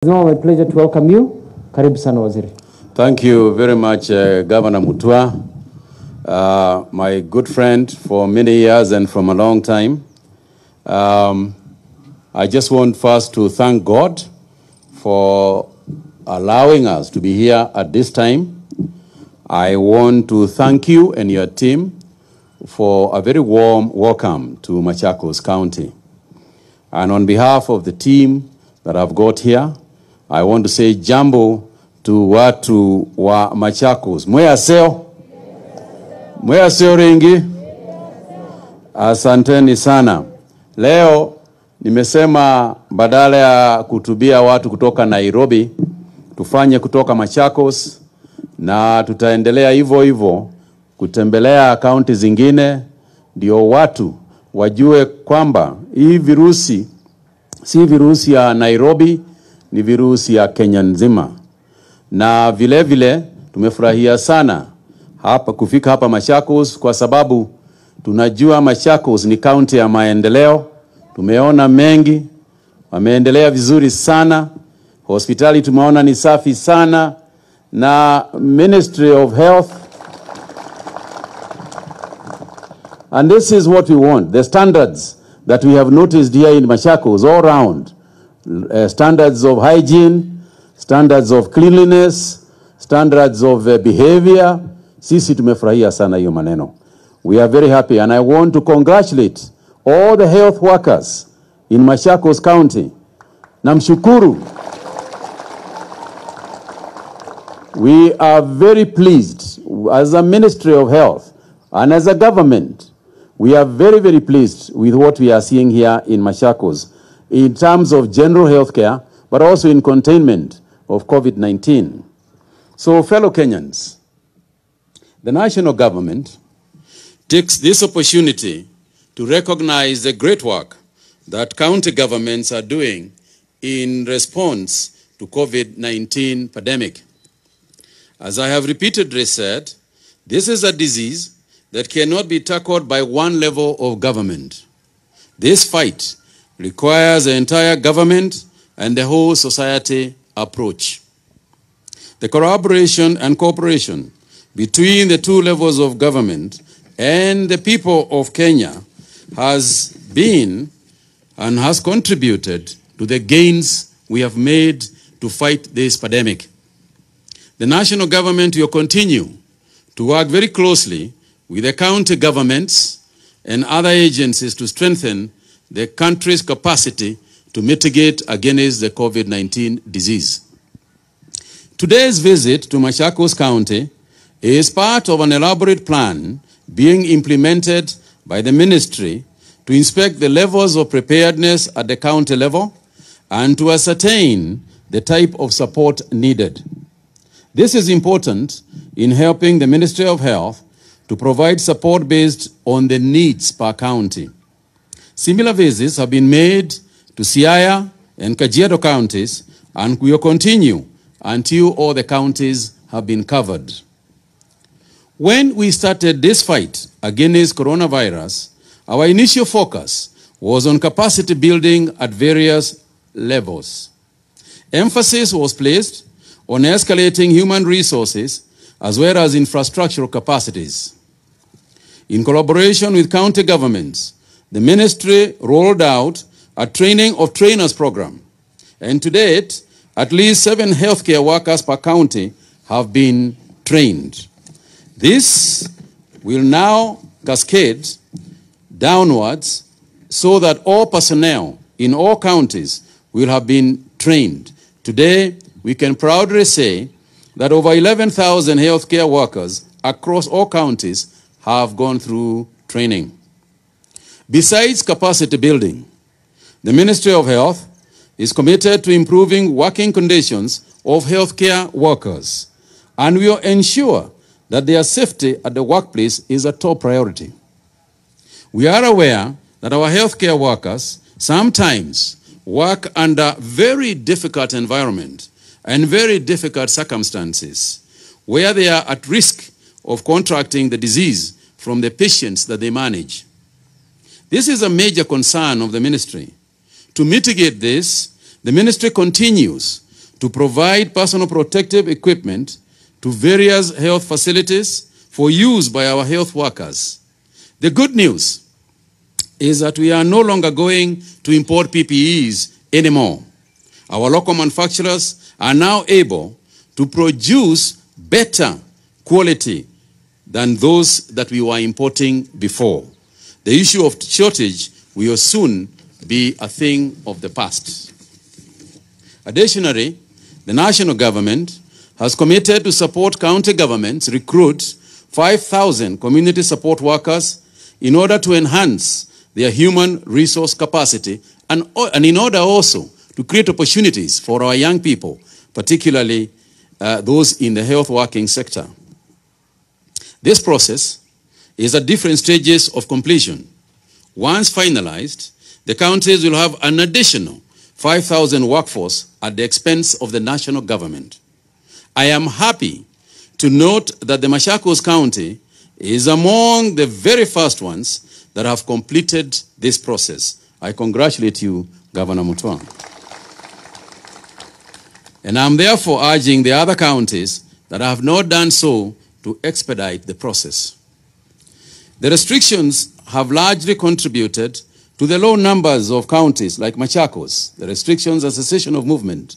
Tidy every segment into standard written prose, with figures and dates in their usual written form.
It's now my pleasure to welcome you. Karibu sana Waziri. Thank you very much, Governor Mutua, my good friend for many years and from a long time. I just want first to thank God for allowing us to be here at this time. I want to thank you and your team for a very warm welcome to Machakos County. And on behalf of the team that I've got here, I want to say jambo to watu wa Machakos. Mwaseo? Mwaseo ringi? Asanteni sana. Leo nimesema badala ya kutubia watu kutoka Nairobi, tufanye kutoka Machakos, na tutaendelea hivyo hivyo kutembelea kaunti zingine, ndio watu wajue kwamba hii virusi si virusi ya Nairobi, ni virusi ya Kenya nzima. Na vile vile tumefurahia sana hapa kufika hapa Machakos, kwa sababu tunajua Machakos ni kaunti ya maendeleo. Tumeona mengi, wameendelea vizuri sana. Hospitali tumeona ni safi sana, na Ministry of Health. And this is what we want, the standards that we have noticed here in Machakos all around. Standards of hygiene, standards of cleanliness, standards of behavior. Sisi tumefurahia sana hiyo maneno. We are very happy, and I want to congratulate all the health workers in Machakos County. Namshukuru. We are very pleased as a Ministry of Health and as a government. We are very, very pleased with what we are seeing here in Machakos in terms of general health care, but also in containment of COVID-19. So, fellow Kenyans, the national government takes this opportunity to recognize the great work that county governments are doing in response to COVID-19 pandemic. As I have repeatedly said, this is a disease that cannot be tackled by one level of government. This fight requires the entire government and the whole society approach. The collaboration and cooperation between the two levels of government and the people of Kenya has been and has contributed to the gains we have made to fight this pandemic. The national government will continue to work very closely with the county governments and other agencies to strengthen the country's capacity to mitigate against the COVID-19 disease. Today's visit to Machakos County is part of an elaborate plan being implemented by the ministry to inspect the levels of preparedness at the county level and to ascertain the type of support needed. This is important in helping the Ministry of Health to provide support based on the needs per county. Similar visits have been made to Siaya and Kajiado counties, and will continue until all the counties have been covered. When we started this fight against coronavirus, our initial focus was on capacity building at various levels. Emphasis was placed on escalating human resources as well as infrastructural capacities. In collaboration with county governments, the ministry rolled out a training of trainers program, and to date, at least 7 healthcare workers per county have been trained. This will now cascade downwards so that all personnel in all counties will have been trained. Today, we can proudly say that over 11,000 healthcare workers across all counties have gone through training. Besides capacity building, the Ministry of Health is committed to improving working conditions of healthcare workers, and will ensure that their safety at the workplace is a top priority. We are aware that our healthcare workers sometimes work under very difficult environment and very difficult circumstances, where they are at risk of contracting the disease from the patients that they manage. This is a major concern of the ministry. To mitigate this, the ministry continues to provide personal protective equipment to various health facilities for use by our health workers. The good news is that we are no longer going to import PPEs anymore. Our local manufacturers are now able to produce better quality than those that we were importing before. The issue of shortage will soon be a thing of the past. Additionally, the national government has committed to support county governments recruit 5,000 community support workers in order to enhance their human resource capacity and in order also to create opportunities for our young people, particularly those in the health working sector. This process is at different stages of completion. Once finalized, the counties will have an additional 5,000 workforce at the expense of the national government. I am happy to note that the Machakos County is among the very first ones that have completed this process. I congratulate you, Governor Mutua. And I'm therefore urging the other counties that have not done so to expedite the process. The restrictions have largely contributed to the low numbers of counties like Machakos, the restrictions and cessation of movement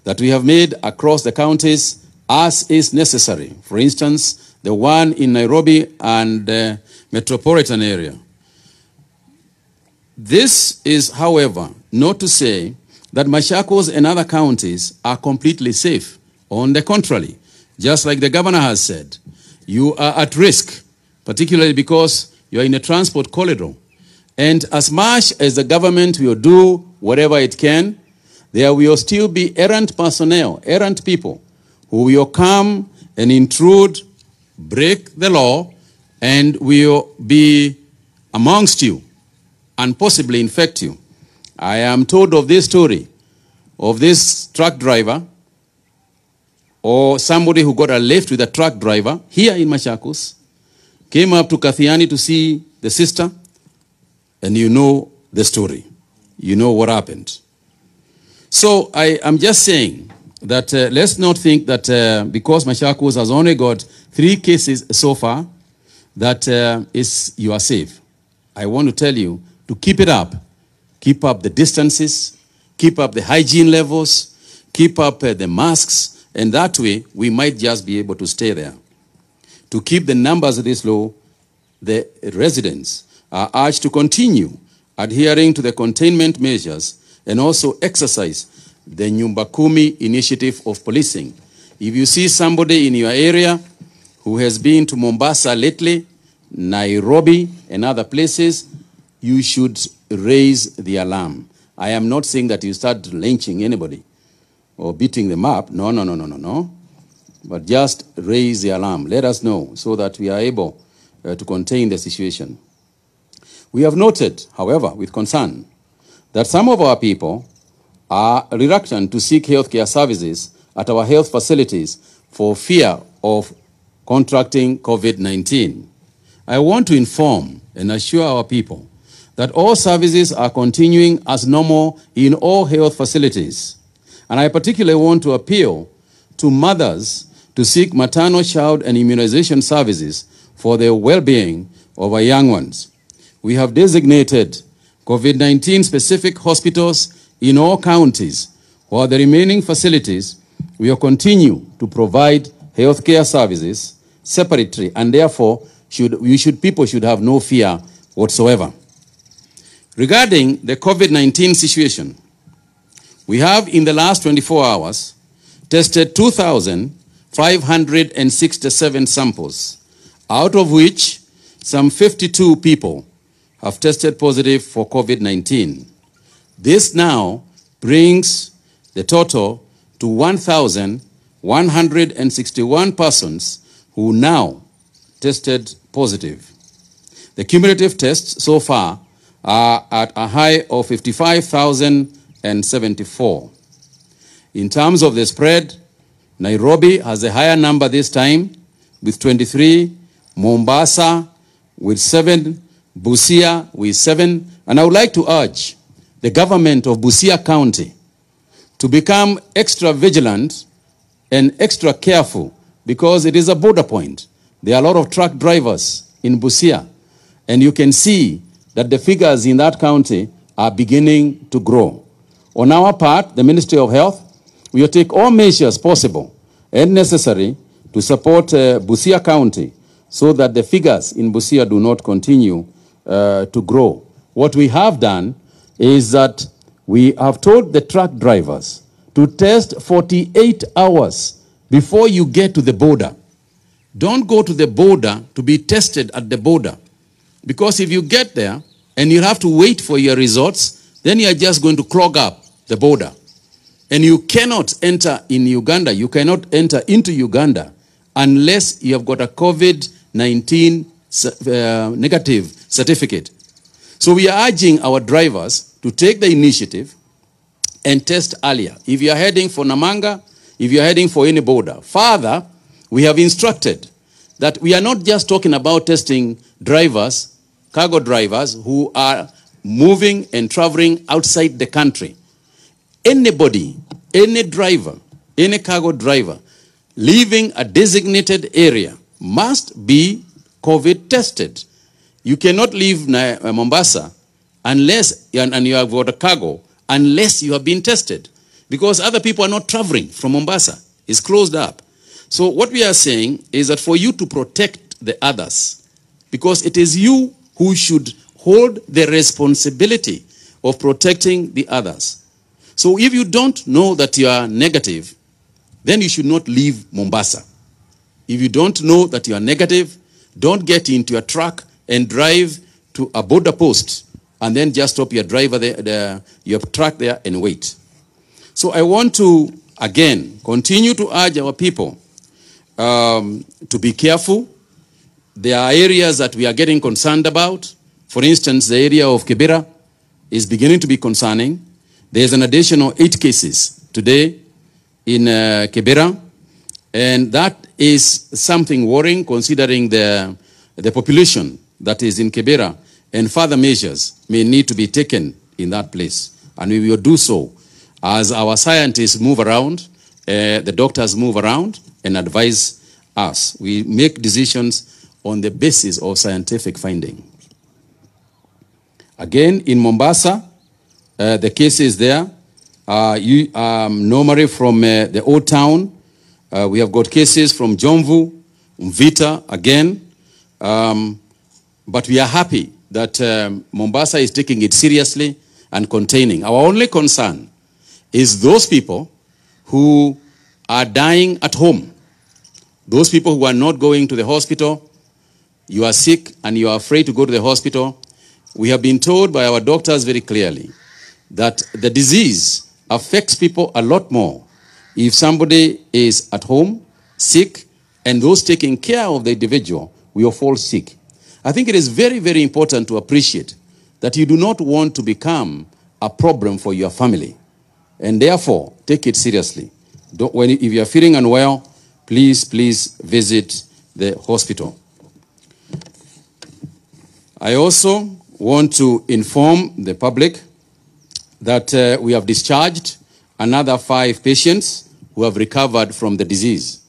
that we have made across the counties as is necessary. For instance, the one in Nairobi and the metropolitan area. This is, however, not to say that Machakos and other counties are completely safe. On the contrary, just like the governor has said, you are at risk, particularly because you are in a transport corridor. And as much as the government will do whatever it can, there will still be errant personnel, errant people, who will come and intrude, break the law, and will be amongst you and possibly infect you. I am told of this story of this truck driver or somebody who got a lift with a truck driver here in Machakos, came up to Kathiani to see the sister, and you know the story. You know what happened. So I am just saying that let's not think that because Machakos has only got 3 cases so far, that you are safe. I want to tell you to keep it up. Keep up the distances, keep up the hygiene levels, keep up the masks, and that way we might just be able to stay there. To keep the numbers this low, the residents are urged to continue adhering to the containment measures and also exercise the Nyumba Kumi initiative of policing. If you see somebody in your area who has been to Mombasa lately, Nairobi and other places, you should raise the alarm. I am not saying that you start lynching anybody or beating them up. No. But just raise the alarm. Let us know so that we are able to contain the situation. We have noted, however, with concern, that some of our people are reluctant to seek healthcare services at our health facilities for fear of contracting COVID-19. I want to inform and assure our people that all services are continuing as normal in all health facilities. And I particularly want to appeal to mothers to seek maternal, child, and immunization services for the well-being of our young ones. We have designated COVID-19 specific hospitals in all counties, while the remaining facilities will continue to provide healthcare services separately, and therefore people should have no fear whatsoever. Regarding the COVID-19 situation, we have in the last 24 hours tested 2,567 samples, out of which some 52 people have tested positive for COVID-19. This now brings the total to 1,161 persons who now tested positive. The cumulative tests so far are at a high of 55,074. In terms of the spread, Nairobi has a higher number this time with 23, Mombasa with 7, Busia with 7, and I would like to urge the government of Busia County to become extra vigilant and extra careful because it is a border point. There are a lot of truck drivers in Busia, and you can see that the figures in that county are beginning to grow. On our part, the Ministry of Health, we will take all measures possible and necessary to support Busia County so that the figures in Busia do not continue to grow. What we have done is that we have told the truck drivers to test 48 hours before you get to the border. Don't go to the border to be tested at the border. Because if you get there and you have to wait for your results, then you are just going to clog up the border. And you cannot enter in Uganda, you cannot enter into Uganda unless you have got a COVID-19 negative certificate. So we are urging our drivers to take the initiative and test earlier. If you are heading for Namanga, if you are heading for any border. Further, we have instructed that we are not just talking about testing drivers, cargo drivers who are moving and traveling outside the country. Anybody, any driver, any cargo driver leaving a designated area must be COVID tested. You cannot leave Mombasa unless, and you have got a cargo, unless you have been tested. Because other people are not traveling from Mombasa. It's closed up. So what we are saying is that for you to protect the others, because it is you who should hold the responsibility of protecting the others. So if you don't know that you are negative, then you should not leave Mombasa. If you don't know that you are negative, don't get into a truck and drive to a border post and then just stop your driver there, your truck there and wait. So I want to, again, continue to urge our people to be careful. There are areas that we are getting concerned about. For instance, the area of Kibera is beginning to be concerning. There's an additional 8 cases today in Kibera, and that is something worrying considering the population that is in Kibera, and further measures may need to be taken in that place. And we will do so as our scientists move around, the doctors move around and advise us. We make decisions on the basis of scientific finding. Again, in Mombasa, the cases there, normally from the Old Town, we have got cases from Jomvu, Mvita again, but we are happy that Mombasa is taking it seriously and containing. Our only concern is those people who are dying at home. Those people who are not going to the hospital, you are sick and you are afraid to go to the hospital. We have been told by our doctors very clearly that the disease affects people a lot more if somebody is at home, sick, and those taking care of the individual will fall sick. I think it is very, very important to appreciate that you do not want to become a problem for your family. And therefore, take it seriously. If you are feeling unwell, please visit the hospital. I also want to inform the public that we have discharged another 5 patients who have recovered from the disease.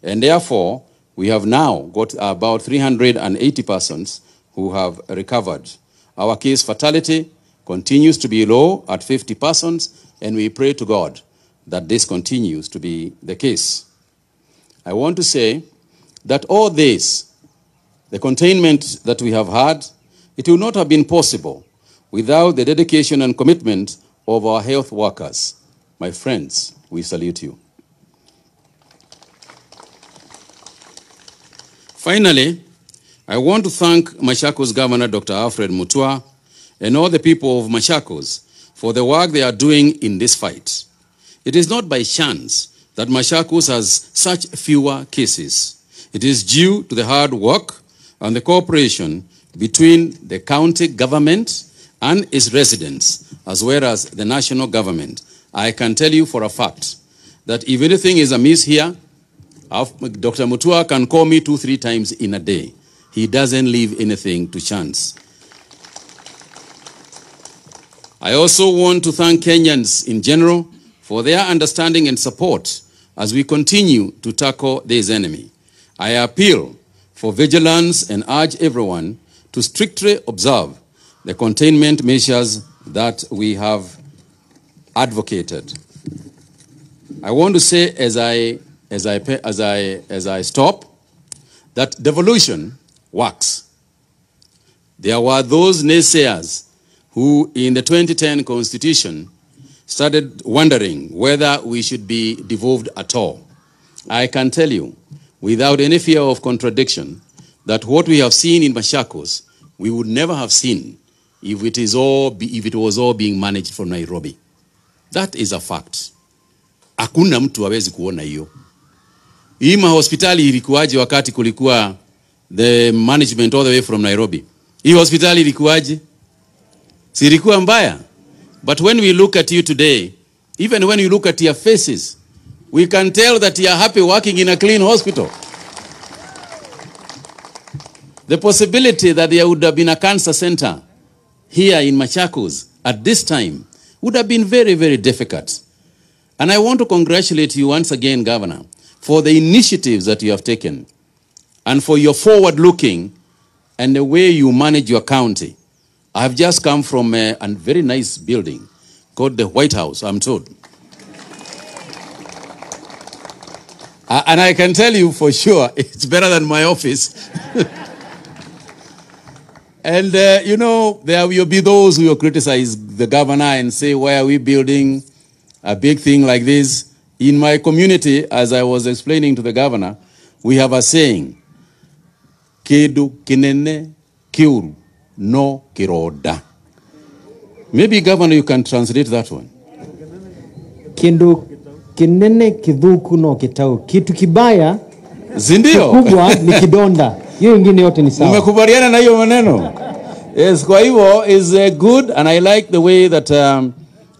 And therefore, we have now got about 380 persons who have recovered. Our case fatality continues to be low at 50 persons, and we pray to God that this continues to be the case. I want to say that all this, the containment that we have had, it would not have been possible without the dedication and commitment of our health workers. My friends, we salute you. Finally, I want to thank Machakos Governor Dr. Alfred Mutua and all the people of Machakos for the work they are doing in this fight. It is not by chance that Machakos has such fewer cases. It is due to the hard work and the cooperation between the county government and its residents, as well as the national government. I can tell you for a fact that if anything is amiss here, Dr. Mutua can call me 2-3 times in a day. He doesn't leave anything to chance. I also want to thank Kenyans in general for their understanding and support as we continue to tackle this enemy. I appeal for vigilance and urge everyone to strictly observe the containment measures that we have advocated. I want to say as I stop that devolution works. There were those naysayers who in the 2010 Constitution started wondering whether we should be devolved at all. I can tell you, without any fear of contradiction, that what we have seen in Machakos, we would never have seen if it was all being managed from Nairobi. That is a fact. Hakuna mtu hawezi kuona hiyo. Hii hospitali ilikuwaje wakati kulikuwa the management all the way from Nairobi? Hii hospitali ilikuwaje? Si ilikuwa mbaya? But when we look at you today, even when we look at your faces, we can tell that you are happy working in a clean hospital. The possibility that there would have been a cancer center here in Machakos at this time would have been very, very difficult. And I want to congratulate you once again, Governor, for the initiatives that you have taken and for your forward-looking and the way you manage your county. I have just come from a very nice building called the White House, I'm told. And I can tell you for sure, it's better than my office. And, you know, there will be those who will criticize the governor and say, why are we building a big thing like this? In my community, as I was explaining to the governor, we have a saying, Kedu kinene kiuru no kiroda. Maybe, Governor, you can translate that one. Kindu kinene kidhuku no kitau. Kitu kibaya, Zindio? kubwa ni kidonda. Hiyo ingine yote ni sawa. Umekubaliana na hiyo maneno? Yes, kwa hivyo is good, and I like the way that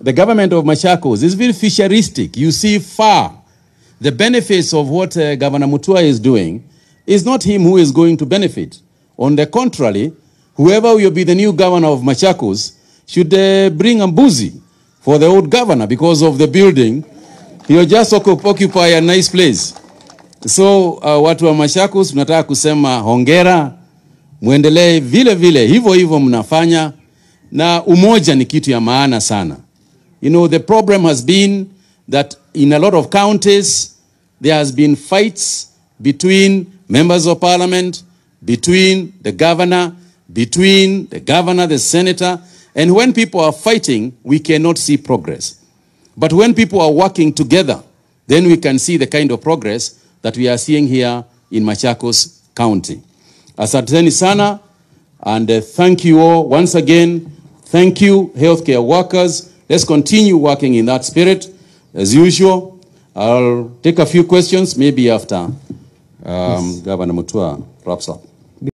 the government of Machakos is very fisheristic. You see far. The benefits of what Governor Mutua is doing is not him who is going to benefit. On the contrary, whoever will be the new governor of Machakos should bring a mbuzi for the old governor because of the building. He'll just occupy a nice place. So watu wa Machakos tunataka kusema hongera, muendelee vile vile hivyo hivyo mnafanya, na umoja ni kitu ya maana sana. You know, the problem has been that in a lot of counties there has been fights between members of parliament, between the governor, the senator, and when people are fighting, we cannot see progress. But when people are working together, then we can see the kind of progress that we are seeing here in Machakos County. Asanteni sana, and thank you all once again. Thank you, healthcare workers. Let's continue working in that spirit. As usual, I'll take a few questions, maybe after Governor Mutua wraps up.